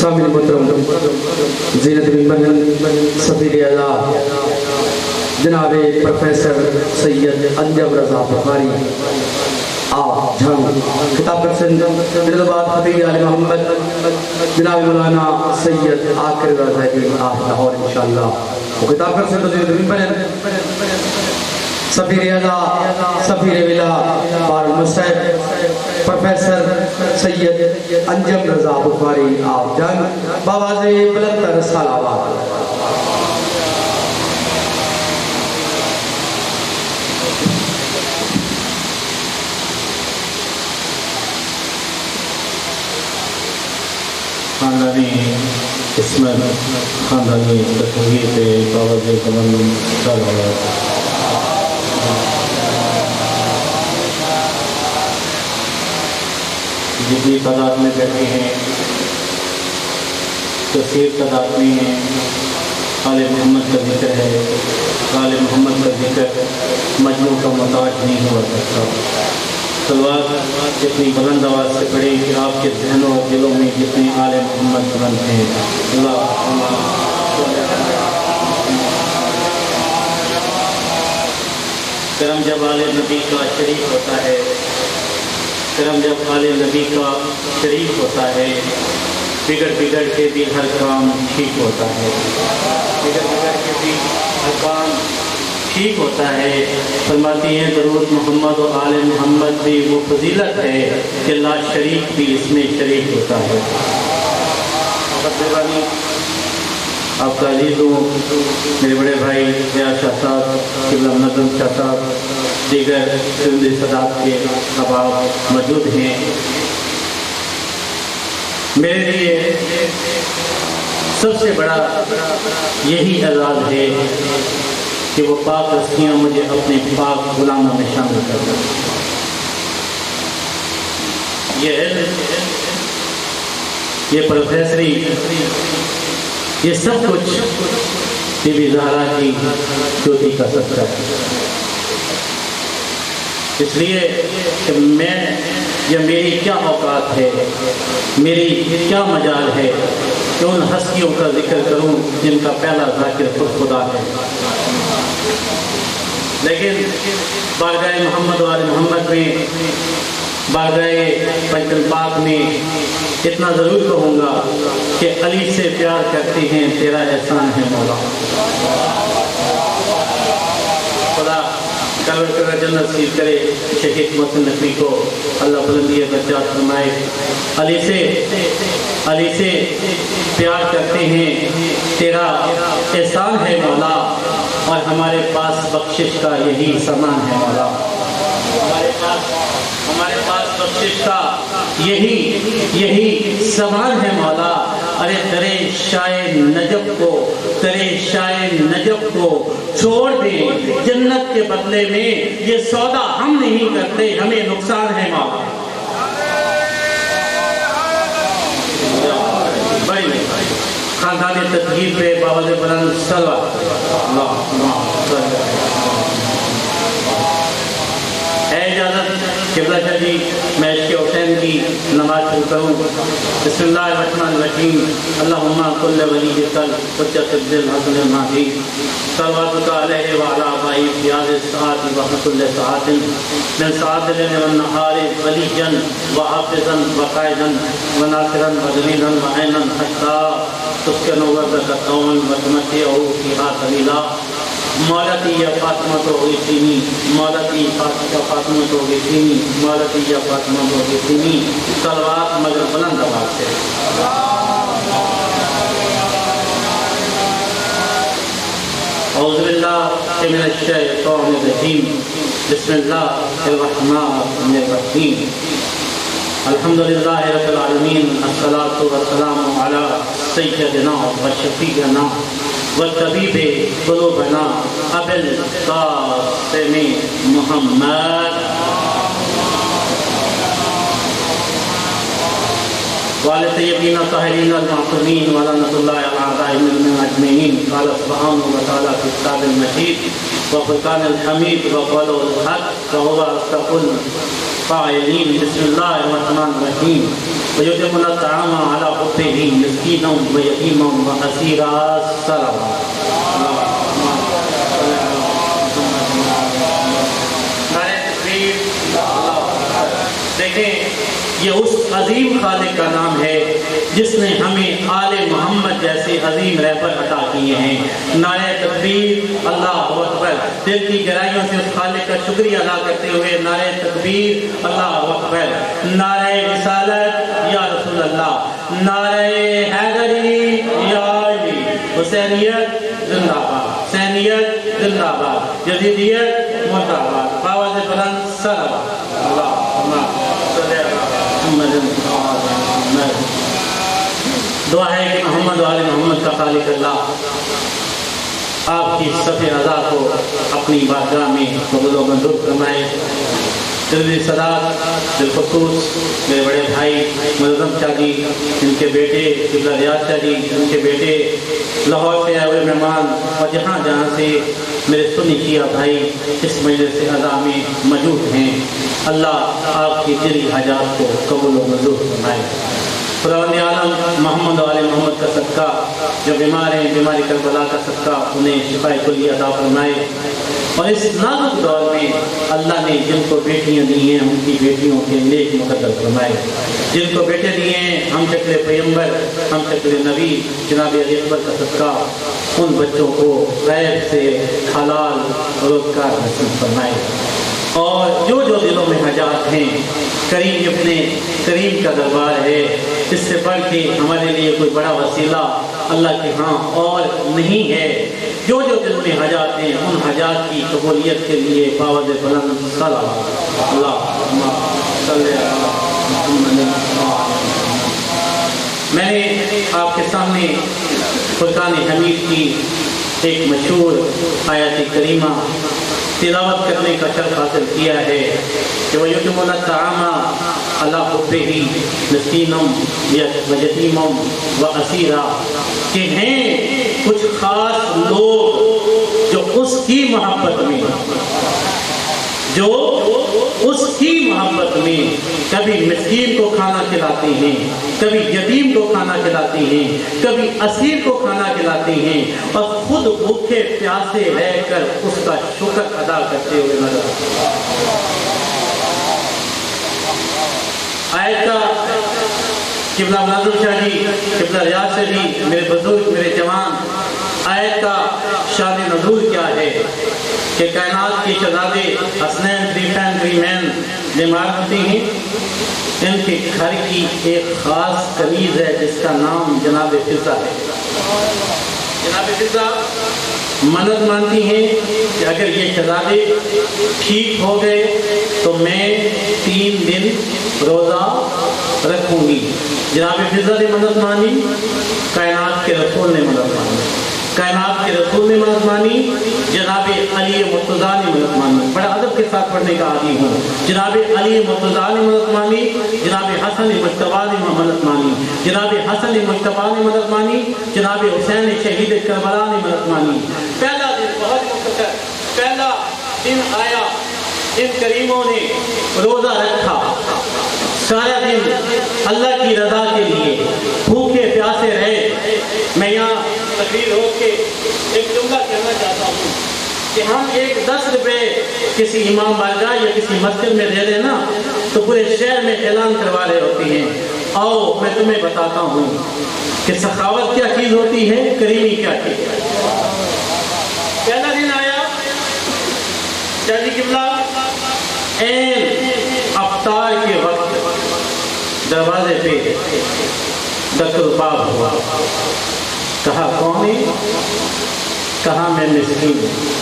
سامعین محترم، زینت المنن سفیر اعلیٰ جناب پروفیسر سید انجم رضا بخاری آپ جھنگ، خطاب کر سند دلباد خطیب آل محمد جناب مولانا سید آخر رضا الدین آپ لاہور انشاءاللہ، وہ خطاب کر سند زینت المنن سفیر اعلیٰ سفیر ولا بار المصحف پروفیسر سید انجم رضا بخاری آپ جنگ بآواز بلند تر صلوات۔ خاندانی عصمت، خاندانی تطہیر پہ بآواز بلند صلوات۔ جتنی تعداد میں بیٹھے ہیں کثیر تعداد میں ہیں، آل محمد کا ذکر ہے، آل محمد کا ذکر مجموع کا محتاج نہیں ہوا کرتا۔ صلوات جتنی بلند آواز سے پڑھیں کہ آپ کے ذہنوں اور دلوں میں جتنے آل محمد بلند ہیں، کرم جب آل نبی کا شریک ہوتا ہے، کرم جب آل نبی کا شریک ہوتا ہے، بگڑ بگڑ کے بھی ہر کام ٹھیک ہوتا ہے، بگڑ بگڑ کے بھی ہر کام ٹھیک ہوتا ہے۔ فرماتی ہیں درود محمد و آل محمد بھی وہ فضیلت ہے کہ لا شریک بھی اس میں شریک ہوتا ہے۔ آپ کا عزیز ہوں، میرے بڑے بھائی ریاض شاہ صاحب، قبلہ نظم شاہ صاحب، دیگر صدات کے احباب موجود ہیں۔ میرے لیے سب سے بڑا یہی اعزاز ہے کہ وہ پاک ہستیاں مجھے اپنے پاک غلاموں میں شامل کر دیں۔ یہ علم، یہ پروفیسری، یہ سب کچھ بی بی زہرا کی چوٹی کا صدقہ ہے۔ اس لیے کہ میں یا میری کیا اوقات ہے، میری کیا مجال ہے کہ ان ہستیوں کا ذکر کروں جن کا پہلا ذاکر خود خدا ہے۔ لیکن بارگاہ محمد و آل محمد میں، بارگاہ پنجتن پاک میں اتنا ضرور کہوں گا کہ علی سے پیار کرتے ہیں، تیرا احسان ہے مولا۔ خدا کروڑ کروڑ جنت نصیب کرے شہید محسن نقوی کو، اللہ بلندی درجات فرمائے۔ علی سے پیار کرتے ہیں، تیرا احسان ہے مولا، اور ہمارے پاس بخشش کا یہی سامان ہے مولا۔ ہمارے پاس بخشش کا یہی سامان ہے مولا۔ ارے تیرے شاہ نجف کو چھوڑ دیں جنت کے بدلے میں، یہ سودا ہم نہیں کرتے، ہمیں نقصان ہے مولا۔ خاندانی تطہیر پہ بآواز بلند صلوات۔ اے اجازت قبلہ شاہ جی، میں عشق حسین کی نماز شروع کروں۔ بسم اللہ الرحمن الرحیم۔ اللہم کل ولیک الحجۃ الحسن المہدی صلواتک علیہ وعلی آبائہ فی ہذہ الساعۃ وکل ساعۃ من ساعات الليل والنہار ولیجا وحافظا وقائدا وناصرا ودلیلا وعینا حتی تسکنوا وردک قوما وتمتعوا فیہا طویلا۔ مالتی یا فاطمہ تو غیثینی، مالتی یا فاطمہ تو غیثینی، مالتی یا فاطمہ تو غیثینی۔ صلوات مگر بلند آواز سے۔ اعوذ باللہ من الشیطان الرجیم، بسم اللہ الرحمن الرحیم۔ الحمدللہ رب العالمین، الصلاۃ والسلام علی سیدنا و شفیعنا والطبیب قلوبنا ابی القاسم محمد وعلى طيبين الطاهرين المعصومين ولعنة الله على أعدائهم أجمعين. قال سبحانه وتعالى في الكتاب المجيد وفرقان الحميد وقوله الحق وهو أصدق القائلين. بسم الله الرحمن الرحيم. وَيُطْعِمُونَ الطَّعَامَ عَلَىٰ حُبِّهِ مِسْكِينًا وَيَتِيمًا وَأَسِيرًا صلوات. دیکھیں یہ اس عظیم خالق کا نام ہے جس نے ہمیں آل محمد جیسے عظیم رہبر عطا کیے ہیں. نعرہ تکبیر، اللہ اکبر. دل کی گہرائیوں سے اس خالق کا شکریہ ادا کرتے ہوئے نعرہ تکبیر، اللہ اکبر. نعرہ رسالت یا رسول اللہ، نعرہ حیدری یا علی. حسینیت زندہ باد، حسینیت زندہ باد، یزیدیت مرد آباد. آواز بلند صلوات. اللہم صلی علی محمد. دعا ہے کہ محمد و آل محمد کا خالق اللہ آپ کی صف رضا کو اپنی بارگاہ میں قبول و منظور فرمائے. دل صدات بالخصوص میرے بڑے بھائی معظم شاہ جی، ان کے بیٹے قبلہ ریاض شاہ جی، ان کے بیٹے لاہور سے آئے ہوئے مہمان، اور جہاں جہاں سے میرے سنی شیعہ بھائی اس مجلس اعزا میں موجود ہیں، اللہ آپ کی دلی حاجات کو قبول و منظور فرمائے. خداوند عالم محمد و آل محمد کا صدقہ، جو بیمار ہیں بیماری کربلا کا صدقہ انہیں شفاء کلی عطا فرمائے. اور اس نازک دور میں اللہ نے جن کو بیٹیاں دی ہیں ان کی بیٹیوں کے نیک مقدر فرمائے. جن کو بیٹے دیے ہیں ہم شکل پیغمبر، ہم شکل نبی جناب علی اکبر کا صدقہ ان بچوں کو غیب سے حلال روزگار حاصل فرمائے. اور جو دلوں میں حاجات ہیں، کریم اپنے کریم کا دربار ہے، اس سے بڑھ کے ہمارے لیے کوئی بڑا وسیلہ اللہ کے ہاں اور نہیں ہے. جو دل میں حاجات ہیں ان حاجات کی قبولیت کے لیے باوجھ بلند صلوات. اللہم صلی علی محمد. میں نے آپ کے سامنے فرقان حمید کی ایک مشہور آیت کریمہ تلاوت کرنے کا شرف حاصل کیا ہے کہ وَيُطْعِمُونَ الطَّعَامَ عَلَىٰ حُبِّهِ مِسْكِینًا وَیَتِیمًا وَأَسِیرًا، کہ ہیں کچھ خاص لوگ جو اس کی محبت میں کبھی مسکین کو کھانا کھلاتے ہیں، کبھی یتیم کو کھانا کھلاتے ہیں، کبھی اسیر کو کھانا کھلاتے ہیں، اور خود بھوکے پیاسے رہ کر اس کا شکر ادا کرتے ہوئے نظر آتے ہیں. آیت کا قبلہ معظم شاہ جی، قبلہ ریاض شاہ جی، میرے بزرگ، میرے جوان، آیت کا شان نزول کیا ہے کہ کائنات کی شہزادے حسنین تھری مین بیمار ہوتی ہیں. ان کے گھر کی ایک خاص کنیز ہے جس کا نام جناب فضہ ہے. جناب فضہ منت مانتی ہیں کہ اگر یہ شہزادے ٹھیک ہو گئے تو میں 3 دن روزہ رکھوں گی. جناب فضہ نے منت مانی، کائنات کے رسول نے منت مانی، کائنات کے رسول نے منت مانی، جناب علی مرتضیٰ نے منت مانی. بڑا ادب کے ساتھ پڑھنے کا عادی ہوں. جناب علی مرتضیٰ نے منت مانی، جناب حسن مجتبیٰ نے منت مانی، جناب حسن مجتبیٰ نے منت مانی، جناب حسین شہید کربلا نے منت مانی. پہلا دن بہت مختصر، پہلا دن آیا، ان کریموں نے روزہ رکھا، سارا دن اللہ کی رضا کے لیے بھوکے پیاسے رہے. میں یہاں تقریر روک کے ایک جملہ کہنا چاہتا ہوں کہ ہم ایک 10 روپے کسی امام بارگاہ یا کسی مسجد میں دے دیں نا تو پورے شہر میں اعلان کروا رہے ہوتے ہیں. آؤ میں تمہیں بتاتا ہوں کہ سخاوت کیا چیز ہوتی ہے، کریمی کیا چیز ہے. پہلا دن آیا، شاہ جی قبلہ این افطار کے وقت دروازے پہ دسترباب ہوا. کہا کون ہے؟ کہا میں مسکین ہوں.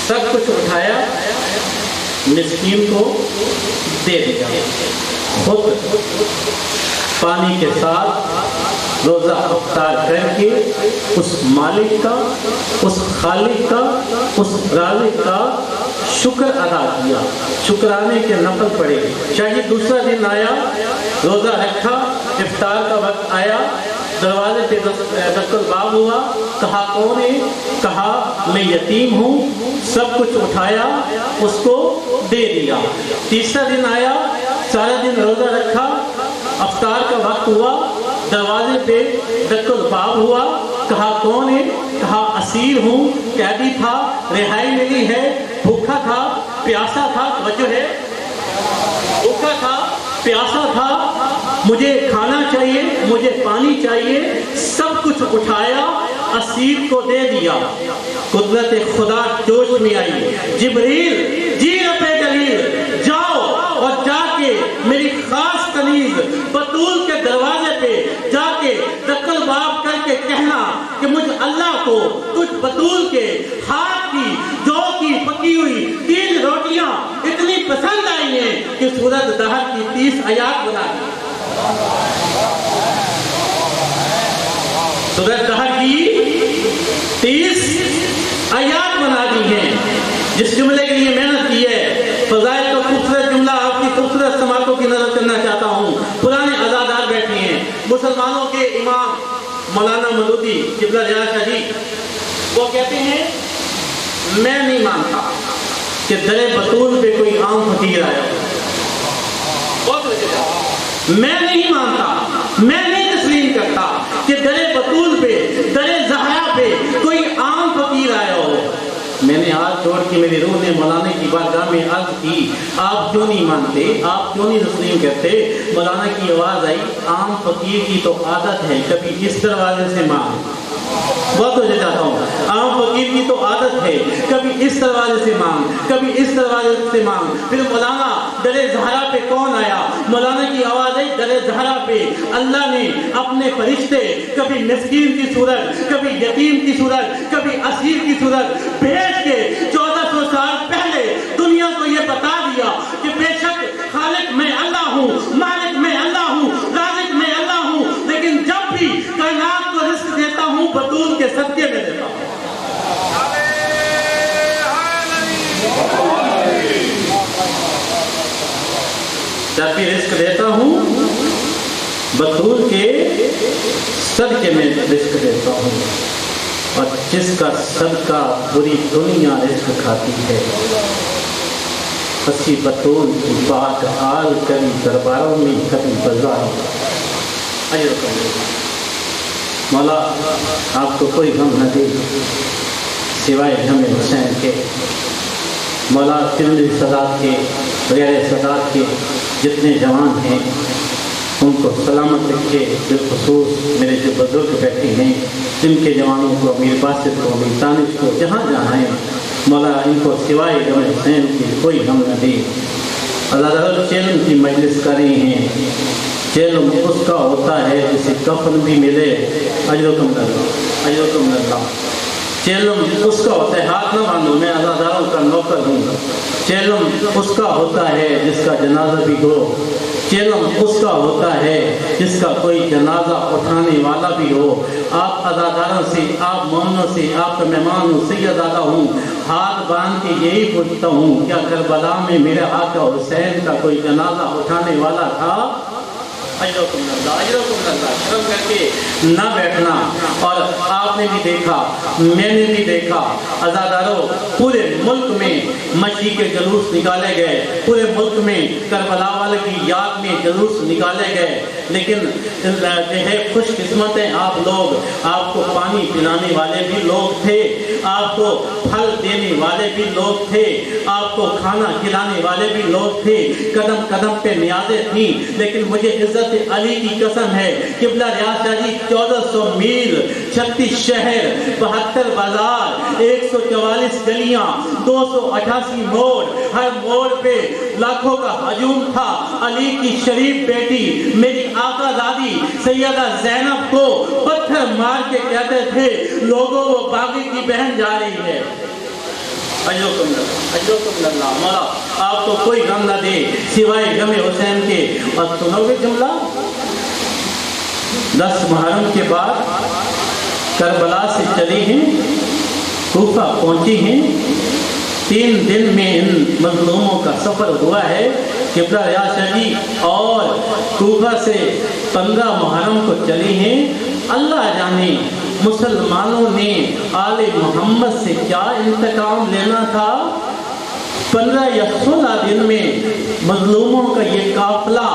سب کچھ اٹھایا، مسکین کو دے دیا. خود پانی کے ساتھ روزہ افطار کر کے اس مالک کا، اس خالق کا، اس رازق کا شکر ادا کیا. شکرانے کے نفل پڑے. چاہیے دوسرا دن آیا، روزہ رکھا، افطار کا وقت آیا، دروازے پہ دست الباب ہوا. کہا کون ہے؟ کہا میں یتیم ہوں. سب کچھ اٹھایا، اس کو دے دیا. تیسرا دن آیا، سارا افطار کا وقت ہوا، دروازے پہ دق الباب ہوا، کہا کون ہے؟ کہا اسیر ہوں، قیدی تھا، رہائی ملی ہے، بھوکا تھا، پیاسا تھا، توجہ ہے، بھوکا تھا، پیاسا تھا، مجھے کھانا چاہیے، مجھے پانی چاہیے، سب کچھ اٹھایا، اسیر کو دے دیا۔ قدرت خدا جوش میں آئی، جبریل جی رب جلیل جاؤ اور جا کے میری خاص کنیز بطول کے دروازے پہ جا کے دق الباب کر کے کہنا کہ مجھ اللہ کو تجھ بطول کے ہاتھ کی جو کی پکی ہوئی 3 روٹیاں اتنی پسند آئی ہیں کہ سورۃ دہر کی 30 آیات بنا دی۔ سورۃ دہر کی 30 آیات بنا دی ہیں۔ جس جملے کے لیے محنت کی ہے، فضائل کا خوبصورت جملہ آپ کی خوبصورت سماعتوں کی نظر کرنا چاہتا ہوں۔ پرانے عزادار بیٹھے ہیں، مسلمانوں کے امام مولانا مودودی قبلہ ریاض شاہ جی، وہ کہتے ہیں میں نہیں مانتا کہ در بطول پہ کوئی عام فقیر آیا ہو، میں نہیں مانتا، میں نہیں تسلیم کرتا کہ در بطول پہ، در زہرا پہ کوئی عام فقیر آیا ہو۔ میں نے ہاتھ جوڑ کے میری روح نے مولانا کی بارگاہ میں عرض کی، آپ کیوں نہیں مانتے، آپ کیوں نہیں تسلیم کرتے؟ مولانا کی آواز آئی، عام فقیر کی تو عادت ہے کبھی اس دروازے سے مانگ، بہت وجہ چاہتا ہوں، عام فقیر کی تو عادت ہے کبھی اس دروازے سے مانگ، کبھی اس دروازے سے مانگ۔ پھر مولانا در زہرا پہ کون آیا؟ مولانا کی آواز آئی، در زہرا پہ اللہ نے اپنے فرشتے کبھی مسکین کی صورت، کبھی یتیم کی صورت، کبھی اسیر کی صورت بھیج کے 1400 سال پہلے دنیا کو یہ بتا دیا کہ بے شک خالق میں اللہ ہوں، مالک میں اللہ ہوں، رازق میں اللہ ہوں، لیکن جب بھی کائنات کو رزق دیتا ہوں بطول کے صدقے میں دیتا ہوں۔ جب بھی رزق دیتا ہوں بطول کے صدقے میں رزق دیتا ہوں، اور جس کا صدقہ پوری دنیا رزق کھاتی ہے، اسی بطول کی بات حال کبھی درباروں میں کبھی بازاروں میں۔ اجر کرو مولا، آپ کو کوئی غم نہ دے سوائے غم حسین کے۔ مولا ترمذی سادات کے، غیر سادات کے جتنے جوان ہیں ان کو سلامت رکھے، بالخصوص میرے جو بزرگ بیٹھے ہیں جن کے جوانوں کو، امیر باسط کو، امیر دانش کو، جہاں جہاں ہیں مولا ان کو سوائے غم حسین کی کوئی غم نہ دے۔ اللہ تعالیٰ چیلم کی مجلس کر رہے ہیں، چیلم اس کا ہوتا ہے جسے کفن بھی ملے، اجرکم اللہ، اجرکم اللہ۔ چیلم اس کا ہوتا ہے، ہاتھ نہ باندھو، میں اللہ تعالیٰ کا نوکر ہوں۔ چیلم اس کا ہوتا ہے جس کا جنازہ بھی ہو، چیلم اس کا ہوتا ہے جس کا کوئی جنازہ اٹھانے والا بھی ہو۔ آپ عزاداروں سے، آپ مومنوں سے، آپ کا مہمان ہوں، سید آقا ہوں، ہاتھ باندھ کے یہی پوچھتا ہوں، کیا کربلا میں میرے آقا حسین کا کوئی جنازہ اٹھانے والا تھا؟ اجرکم اللہ، اجرکم اللہ۔ شرم کر کے نہ بیٹھنا۔ اور آپ نے بھی دیکھا، میں نے بھی دیکھا، عزاداروں پورے ملک میں مشی کے جلوس نکالے گئے، پورے ملک میں کربلا والے کی یاد میں جلوس نکالے گئے، لیکن جو ہے خوش قسمت ہیں آپ لوگ، آپ کو پانی پلانے والے بھی لوگ تھے، آپ کو پھل دینے والے بھی لوگ تھے، آپ کو کھانا کھلانے والے بھی لوگ تھے، قدم قدم پہ نیازیں تھیں، لیکن مجھے عزت علی کی قسم ہے، قبلہ ریاض شاہ جی 1400 میل، 36 شہر، 72 بازار، 144 گلیاں، 288 موڑ، ہر موڑ پہ لاکھوں کا ہجوم تھا۔ علی کی شریف بیٹی میری آقا زادی سیدہ زینب کو پتھر مار کے کہتے تھے لوگوں وہ باغی کی بہن جا رہی ہے۔ اجرکم اللہ، اجرکم اللہ۔ مولا آپ کو کوئی غم نہ دے سوائے غم حسین کے۔ اور سنو گے جملہ، 10 محرم کے بعد کربلا سے چلی ہیں، کوفہ پہنچی ہیں، 3 دن میں ان مظلوموں کا سفر ہوا ہے۔ قبلہ ریاض شاہ جی اور کوفہ سے 15 محرم کو چلی ہیں۔ اللہ جانے مسلمانوں نے آل محمد سے کیا انتقام لینا تھا۔ 15 یا 16 دن میں مظلوموں کا یہ قافلہ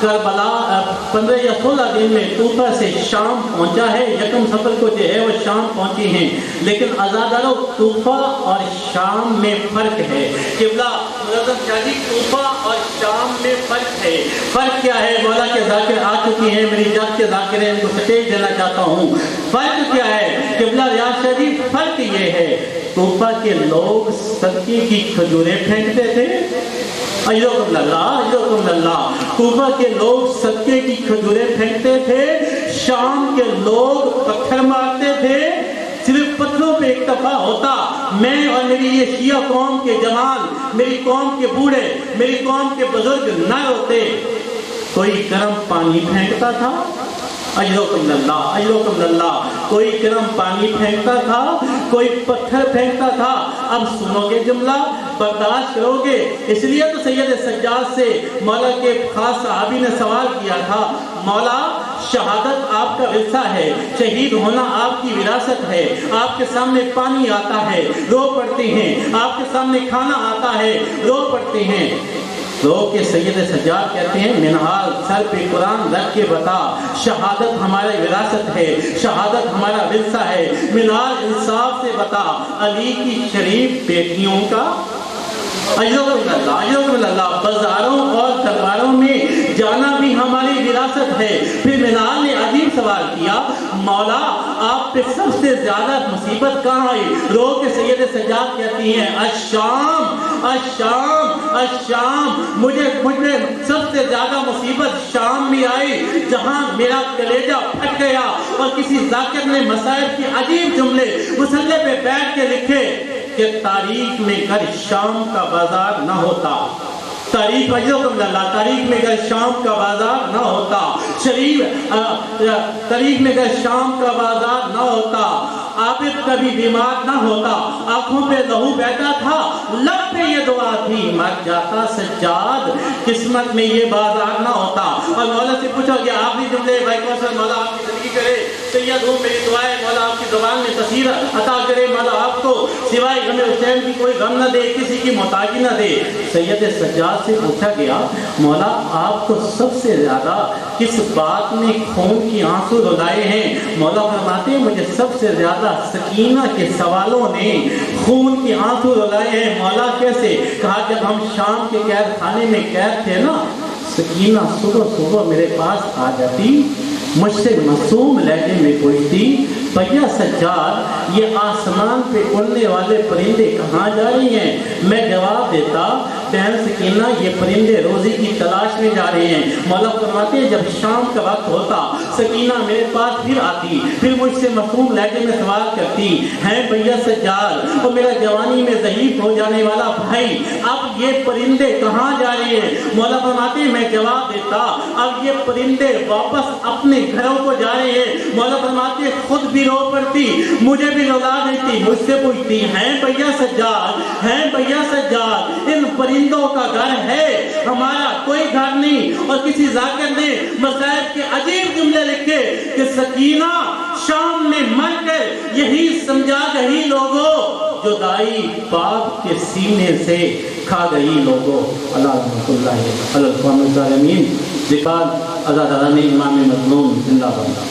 کربلا 15 یا 16 دن میں طوفہ سے شام پہنچا ہے، یکم سفر کو جو ہے وہ شام پہنچی ہیں، لیکن عزادارو طوفہ اور شام میں فرق ہے۔ قبلہ معظم شاہ جی، طوفہ اور شام میں فرق ہے۔ فرق کیا ہے؟ مولا کے ذاکر آ چکی ہیں، میری جات کے ذاکر ہیں، ان کو سٹیج دینا چاہتا ہوں۔ فرق کیا ہے قبلہ ریاض شاہ جی؟ فرق یہ ہے طوفہ کے لوگ صدقے کی کھجوریں پھینکتے تھے، اجرکم اللہ، طوفہ کے لوگ صدقے کی کھجوریں پھینکتے تھے، شام کے لوگ پتھر مارتے تھے۔ صرف پتھروں پہ اکتفا ہوتا، میں اور میری یہ شیعہ قوم کے جوان، میری قوم کے بوڑھے، میری قوم کے بزرگ نہ ہوتے۔ کوئی گرم پانی پھینکتا تھا، اجرکم اللہ، کوئی گرم پانی پھینکتا تھا، کوئی پتھر پھینکتا تھا۔ اب سنو گے جملہ، برداشت کرو گے؟ اس لیے تو سید سجاد سے مولا کے خاص صحابی نے سوال کیا تھا، مولا شہادت آپ کا ورثہ ہے، شہید ہونا آپ کی وراثت ہے، آپ کے سامنے پانی آتا ہے رو پڑتے ہیں، آپ کے سامنے کھانا آتا ہے رو پڑتے ہیں۔ رو کے سید سجاد کہتے ہیں منہال سر پہ قرآن رکھ کے بتا، شہادت ہماری وراثت ہے، شہادت ہمارا ورثہ ہے، منہال انصاف سے بتا علی کی شریف بیٹیوں کا۔ اجرکم اللہ، بازاروں اور درباروں میں جانا بھی ہماری وراثت ہے۔ پھر منال نے عجیب سوال کیا، مولا آپ پہ سب سے زیادہ مصیبت کہاں آئی؟ رو کے سید سجاد کہتی ہیں الشام، مجھے سب سے زیادہ مصیبت شام میں آئی، جہاں میرا کلیجہ پھٹ گیا اور کسی ذاکر نے مصائب کے عجیب جملے مصلے پہ بیٹھ کے لکھے کہ تاریخ میں گر شام کا بازار نہ ہوتا، تاریخ میں گر شام کا بازار نہ ہوتا، تاریخ میں گر شام کا بازار نہ ہوتا، عابد کبھی بیمار نہ ہوتا، آنکھوں پہ لہو بیٹھا تھا، لب پہ یہ دعا تھی مر جاتا سجاد، قسمت میں یہ بازار نہ ہوتا۔ اور مولا سے پوچھا کہ آخری جملے بھائی کوثر، مولا آپ کی زندگی کرے، سید ہوں میری دعائیں، مولا آپ کی زبان میں تاثیر عطا کرے، مولا آپ کو سوائے غم حسین کی کوئی غم نہ دے، کسی کی محتاجی نہ دے۔ سید سجاد سے پوچھا گیا مولا آپ کو سب سے زیادہ کس بات میں خون کی آنسو رلائے ہیں؟ مولا فرماتے ہیں مجھے سب سے زیادہ سکینہ کے سوالوں نے خون کی آنسو رلائے ہیں۔ مولا کیسے؟ کہا جب ہم شام کے قید خانے میں قید تھے نا، سکینہ صبح میرے پاس آ جاتی، مجھ سے معصوم لہجے میں پوچھتی بھیا سجاد یہ آسمان پہ اڑنے والے پرندے کہاں جا رہی ہیں؟ میں جواب دیتا بہن سکینہ یہ پرندے روزی کی تلاش میں جا رہے ہیں۔ مولا فرماتے ہیں جب شام کا وقت ہوتا سکینہ میرے پاس پھر آتی، پھر مجھ سے معصوم لہجے میں سوال کرتی ہیں بھیا سجاد اور میرا جوانی میں ضعیف ہو جانے والا بھائی اب یہ پرندے کہاں جا رہے ہیں؟ مولا فرماتے ہیں میں جواب دیتا اب یہ پرندے واپس اپنے گھروں کو جا رہے ہیں۔ مولا فرماتے ہیں خود بھی رو پڑتی، مجھے بھی رلا دیتی، مجھ سے پوچھتی ہیں بھیا سجاد ان پرندوں کا گھر ہے، ہمارا کوئی گھر نہیں۔ اور کسی ذاکر نے مصائب کے عجیب جملے لکھے کہ سکینہ شام میں مر کر یہی سمجھا گئی لوگوں جدائی باپ کے سینے سے کھا گئی لوگوں۔ اللہ علیہ الظالمین ذکر آزاد امام مظلوم زندہ بندہ۔